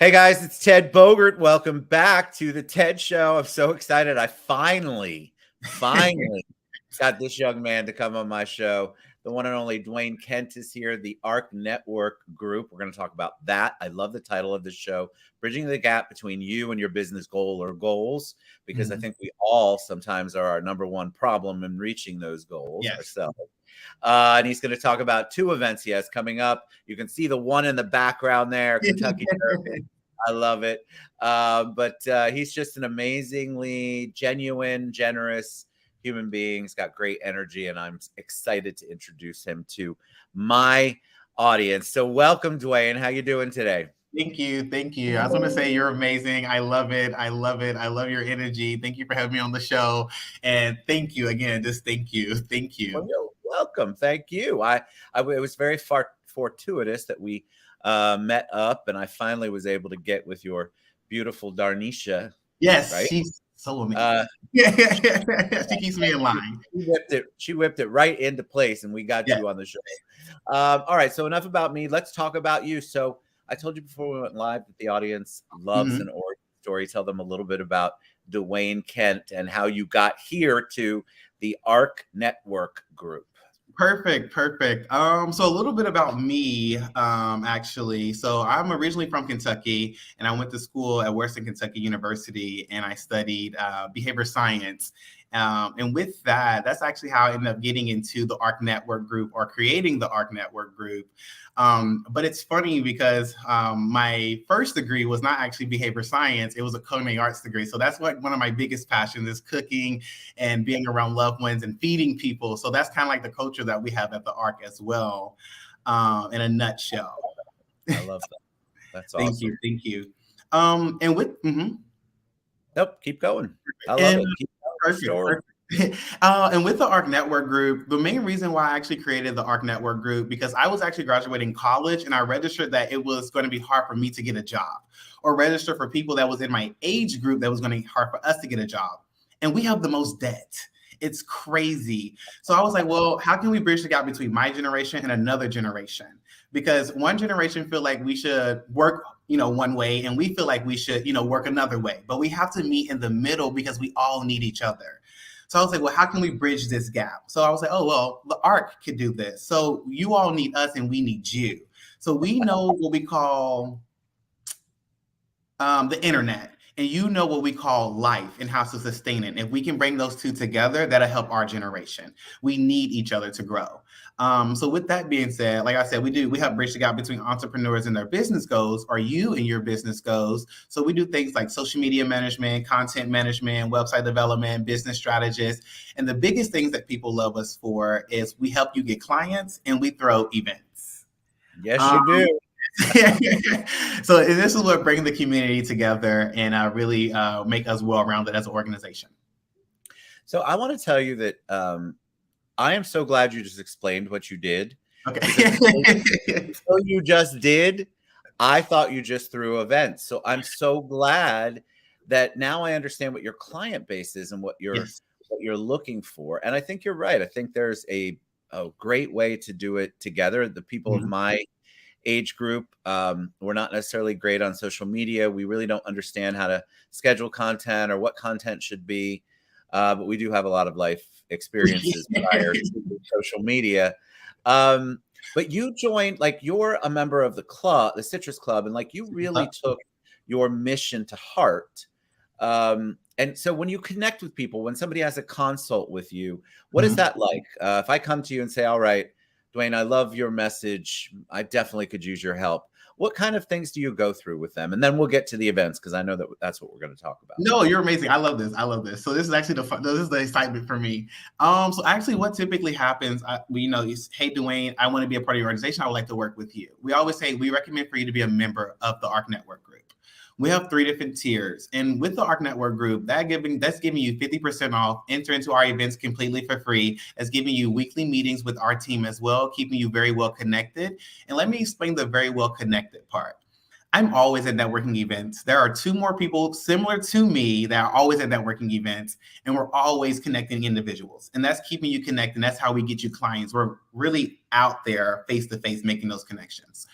Hey guys, it's Ted Bogert. Welcome back to the Ted Show. I'm so excited. I finally got this young man to come on my show. The one and only Dwayne Kent is here, the Ark Network Group. We're going to talk about that. I love the title of the show, Bridging the Gap Between You and Your Business Goal or Goals, because I think we all sometimes are our number one problem in reaching those goals ourselves. And he's going to talk about two events he has coming up. You can see the one in the background there, Kentucky Derby. I love it. But he's just an amazingly genuine, generous human being. He's got great energy, and I'm excited to introduce him to my audience. So welcome, Dwayne. How you doing today? Thank you. I was going to say you're amazing. I love it. I love your energy. Thank you for having me on the show. And thank you again. Just thank you. Well, you're welcome. Thank you. It was very fortuitous that we met up, and I finally was able to get with your beautiful Darnisha. Yes, right? She's so amazing. She keeps me in line. She whipped it right into place, and we got you on the show. All right, so enough about me. Let's talk about you. So I told you before we went live that the audience loves an origin story. Tell them a little bit about Dwayne Kent and how you got here to the Ark Network Group. Perfect. So a little bit about me, actually. So I'm originally from Kentucky, and I went to school at Western Kentucky University, and I studied behavior science. And with that, that's actually how I ended up getting into the Ark Network Group or creating the Ark Network Group. But it's funny because my first degree was not actually behavior science. It was a culinary arts degree. So that's what one of my biggest passions is, cooking and being around loved ones and feeding people. So that's kind of like the culture that we have at the Ark as well, in a nutshell. I love that. That's awesome. Thank you. And with, Nope, keep going. I love it. Keep Perfect. And with the Ark Network Group, the main reason why I actually created the Ark Network Group, because I was actually graduating college and I registered that it was going to be hard for me to get a job, or register for people that was in my age group that was going to be hard for us to get a job. And we have the most debt. It's crazy. So I was like, well, how can we bridge the gap between my generation and another generation? Because one generation feel like we should work, one way, and we feel like we should, work another way. But we have to meet in the middle because we all need each other. So I was like, well, how can we bridge this gap? So I was like, oh, well, the Ark could do this. So you all need us and we need you. So we know what we call the internet. And you know what we call life and how to sustain it. If we can bring those two together, that'll help our generation. We need each other to grow. So with that being said, like I said, we help bridge the gap between entrepreneurs and their business goals, or you and your business goals. So we do things like social media management, content management, website development, business strategists. And the biggest things that people love us for is we help you get clients and we throw events. Yes, you do. So this is what brings the community together and really make us well-rounded as an organization. So I want to tell you that I am so glad you just explained what you did. Okay. So you just did. I thought you just threw events. So I'm so glad that now I understand what your client base is and what you're looking for. And I think you're right. I think there's a great way to do it together. The people of my age group, we're not necessarily great on social media. We really don't understand how to schedule content or what content should be. But we do have a lot of life experiences prior to social media. But you joined, like, you're a member of the club, the Citrus Club, and like you really took your mission to heart. And so when you connect with people, when somebody has a consult with you, what is that like? If I come to you and say, all right, Dwayne, I love your message, I definitely could use your help. What kind of things do you go through with them? And then we'll get to the events, because I know that that's what we're going to talk about. No, you're amazing. I love this. So this is actually this is the excitement for me. So actually what typically happens, is, hey, Dwayne, I want to be a part of your organization. I would like to work with you. We always say we recommend for you to be a member of the Ark Network Group. We have 3 different tiers. And with the Ark Network Group, that's giving you 50% off, enter into our events completely for free. That's giving you weekly meetings with our team as well, keeping you very well connected. And let me explain the very well connected part. I'm always at networking events. There are 2 more people similar to me that are always at networking events, and we're always connecting individuals. And that's keeping you connected. And that's how we get you clients. We're really out there face-to-face making those connections.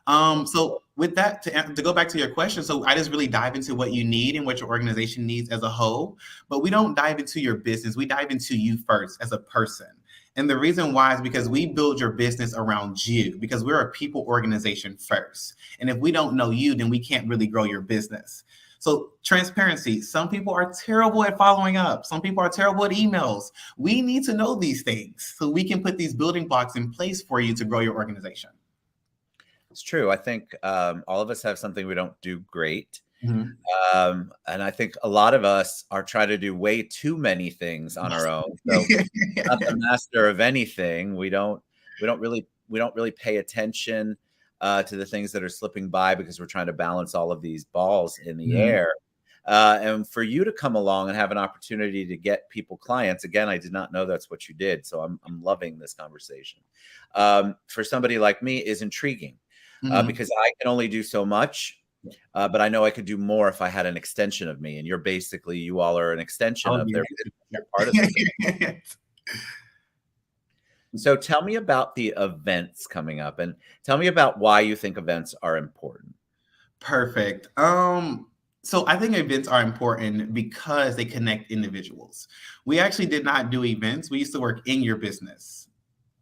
So with that, to go back to your question, so I just really dive into what you need and what your organization needs as a whole, but we don't dive into your business. We dive into you first as a person. And the reason why is because we build your business around you, because we're a people organization first. And if we don't know you, then we can't really grow your business. So transparency, some people are terrible at following up. Some people are terrible at emails. We need to know these things so we can put these building blocks in place for you to grow your organization. It's true. I think all of us have something we don't do great. And I think a lot of us are trying to do way too many things on our own. So not the master of anything. We don't really pay attention to the things that are slipping by because we're trying to balance all of these balls in the air. And for you to come along and have an opportunity to get people clients, again, I did not know that's what you did. So I'm loving this conversation. For somebody like me is intriguing because I can only do so much. But I know I could do more if I had an extension of me. And you all are an extension of their business. You're part of it. So tell me about the events coming up and tell me about why you think events are important. Perfect. So I think events are important because they connect individuals. We actually did not do events. We used to work in your business.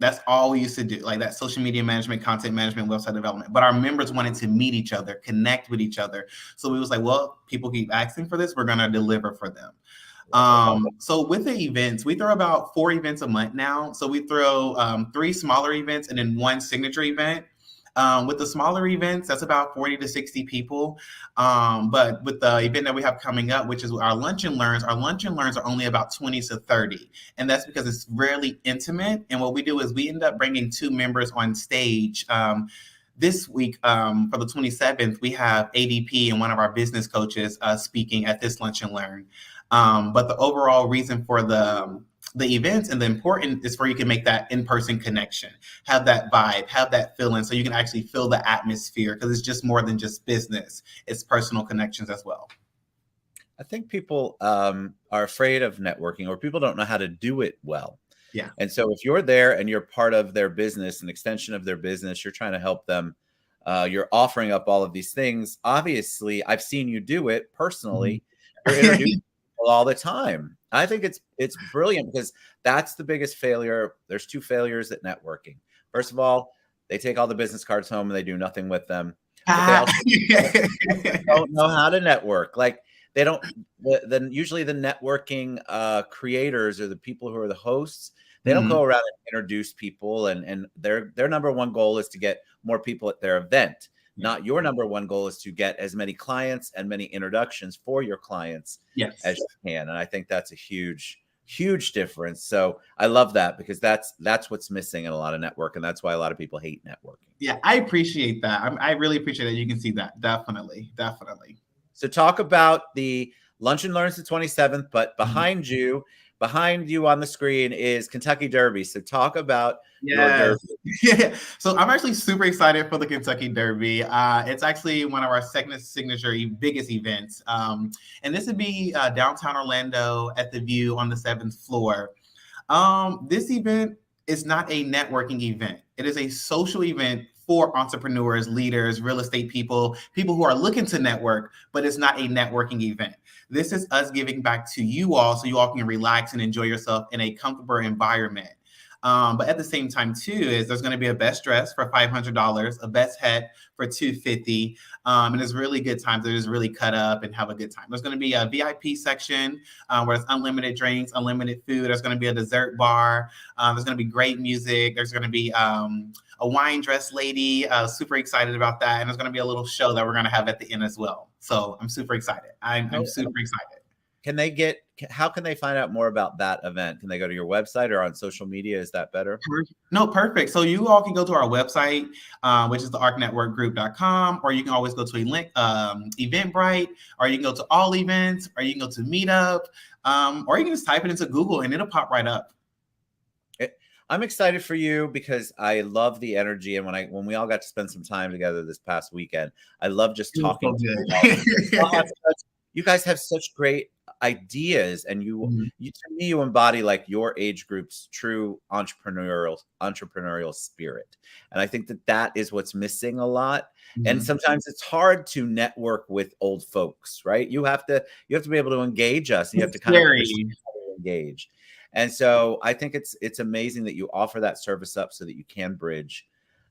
That's all we used to do, like that social media management, content management, website development. But our members wanted to meet each other, connect with each other. So we was like, well, people keep asking for this. We're going to deliver for them. So with the events, we throw about 4 events a month now. So we throw 3 smaller events and then 1 signature event. With the smaller events, that's about 40 to 60 people. But with the event that we have coming up, which is our lunch and learns are only about 20 to 30. And that's because it's really intimate. And what we do is we end up bringing 2 members on stage. This week, for the 27th, we have ADP and one of our business coaches speaking at this lunch and learn. But the overall reason for the events and the important is for you can make that in-person connection, have that vibe, have that feeling, so you can actually feel the atmosphere because it's just more than just business. It's personal connections as well. I think people are afraid of networking or people don't know how to do it well. Yeah. And so if you're there and you're part of their business, an extension of their business, you're trying to help them. You're offering up all of these things. Obviously, I've seen you do it personally. You're introducing people all the time. I think it's brilliant because that's the biggest failure. There's 2 failures at networking. First of all, they take all the business cards home and they do nothing with them. But they also don't know how to network. Like they don't. Then usually the networking creators or the people who are the hosts, they don't go around and introduce people. And their number one goal is to get more people at their event. Not your number one goal is to get as many clients and many introductions for your clients as you can. And I think that's a huge, huge difference. So I love that because that's what's missing in a lot of network. And that's why a lot of people hate networking. Yeah, I appreciate that. I really appreciate that. You can see that. Definitely. So talk about the Lunch and Learns the 27th, but behind you on the screen is Kentucky Derby. So talk about your Derby. Yeah. So I'm actually super excited for the Kentucky Derby. It's actually one of our signature biggest events. And this would be downtown Orlando at the View on the 7th floor. This event is not a networking event. It is a social event for entrepreneurs, leaders, real estate people who are looking to network, but it's not a networking event. This is us giving back to you all so you all can relax and enjoy yourself in a comfortable environment. But at the same time, too, is there's going to be a best dress for $500, a best hat for $250, and it's really good times. They're just really cut up and have a good time. There's going to be a VIP section where it's unlimited drinks, unlimited food. There's going to be a dessert bar. There's going to be great music. There's going to be a wine dress lady. Super excited about that. And there's going to be a little show that we're going to have at the end as well. So I'm super excited. I'm super excited. How can they find out more about that event? Can they go to your website or on social media? Is that better? No, perfect. So you all can go to our website, which is the arknetworkgroup.com, or you can always go to Eventbrite, or you can go to all events, or you can go to Meetup, or you can just type it into Google and it'll pop right up. I'm excited for you because I love the energy. And when we all got to spend some time together this past weekend, I love just talking to you. You guys have such great ideas, and Mhm. to me, you embody like your age group's true entrepreneurial spirit. And I think that that is what's missing a lot. And Mhm. sometimes it's hard to network with old folks, right? You have to be able to engage us, and you have It's to kind of scary. understand how to engage. And so I think it's amazing that you offer that service up so that you can bridge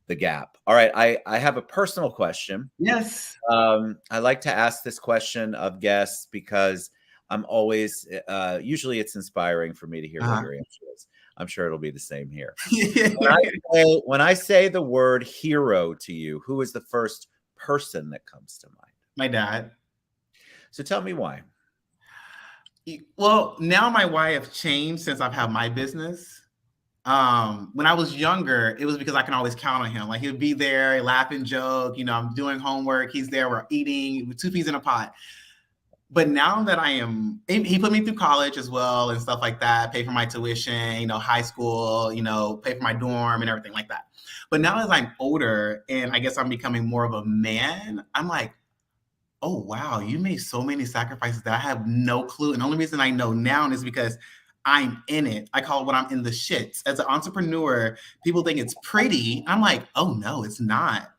the gap. All right, I have a personal question. Yes. I like to ask this question of guests because I'm always, usually it's inspiring for me to hear what Uh-huh. your answer is. I'm sure it'll be the same here. Yeah. When I say the word hero to you, who is the first person that comes to mind? My dad. So tell me why. Well, now my wife changed since I've had my business. When I was younger, it was because I can always count on him. Like, he'll be there, laugh and joke. I'm doing homework. He's there. We're eating with two peas in a pot. But now that he put me through college as well and stuff like that, pay for my tuition, high school, pay for my dorm and everything like that. But now as I'm older and I guess I'm becoming more of a man, I'm like, oh wow, you made so many sacrifices that I have no clue. And the only reason I know now is because I'm in it. I call it when I'm in the shits. As an entrepreneur, people think it's pretty. I'm like, oh no, it's not.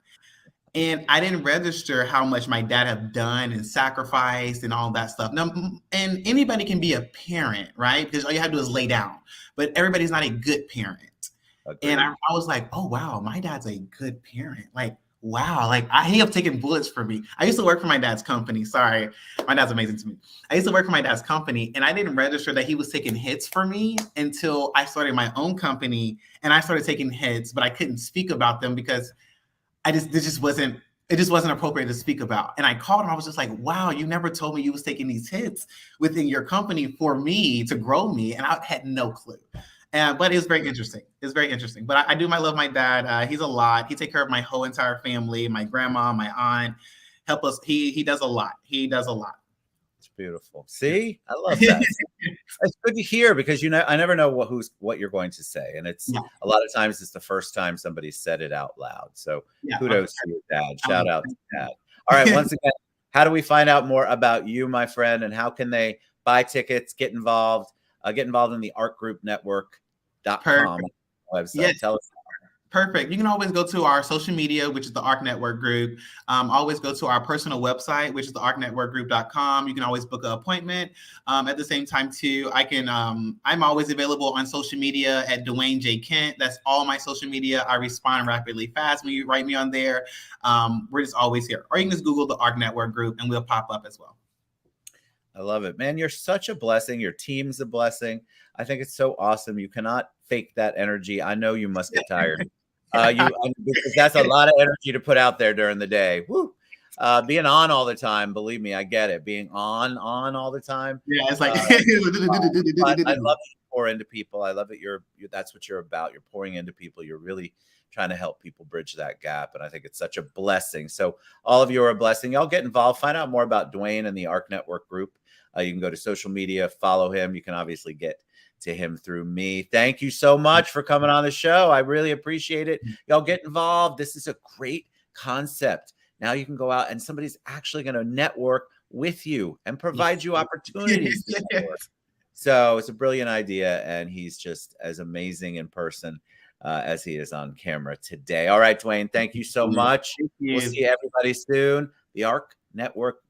And I didn't register how much my dad have done and sacrificed and all that stuff. Now, and anybody can be a parent, right? Because all you have to do is lay down. But everybody's not a good parent. And Agreed. I was like, oh wow, my dad's a good parent. Like, wow, like he have taken bullets for me. I used to work for my dad's company. Sorry, my dad's amazing to me. I used to work for my dad's company, and I didn't register that he was taking hits for me until I started my own company and I started taking hits, but I couldn't speak about them because it just wasn't appropriate to speak about. And I called him. I was just like, wow, you never told me you was taking these hits within your company for me to grow me. And I had no clue. But it was very interesting. It's very interesting. But I do love my dad. He's a lot. He take care of my whole entire family, my grandma, my aunt, help us. He does a lot. He does a lot. It's beautiful. See, I love that. It's good to hear because I never know what you're going to say, and it's Yeah. a lot of times it's the first time somebody said it out loud. So Yeah. kudos to your dad. Shout out to dad. All right, once again, how do we find out more about you, my friend, and how can they buy tickets, get involved in the Ark Group Network.com website? Yes. Tell us. Perfect. You can always go to our social media, which is the Ark Network Group. Always go to our personal website, which is the arknetworkgroup.com. You can always book an appointment. At the same time, too, I'm always available on social media at Dwayne J. Kent. That's all my social media. I respond rapidly fast when you write me on there. We're just always here. Or you can just Google the Ark Network Group and we'll pop up as well. I love it, man. You're such a blessing. Your team's a blessing. I think it's so awesome. You cannot fake that energy. I know you must get tired. Because that's a lot of energy to put out there during the day. Woo. Being on all the time, believe me, I get it. Being on all the time. Yeah, it's like I love that you pour into people. I love that that's what you're about. You're pouring into people. You're really trying to help people bridge that gap. And I think it's such a blessing. So all of you are a blessing. Y'all get involved. Find out more about Dwayne and the Ark Network Group. You can go to social media, follow him. You can obviously get to him through me. Thank you so much for coming on the show. I really appreciate it. Y'all get involved. This is a great concept. Now you can go out and somebody's actually going to network with you and provide you opportunities. So it's a brilliant idea. And he's just as amazing in person as he is on camera today. All right, Dwayne, thank you so much. We'll see everybody soon. The Ark Network Group.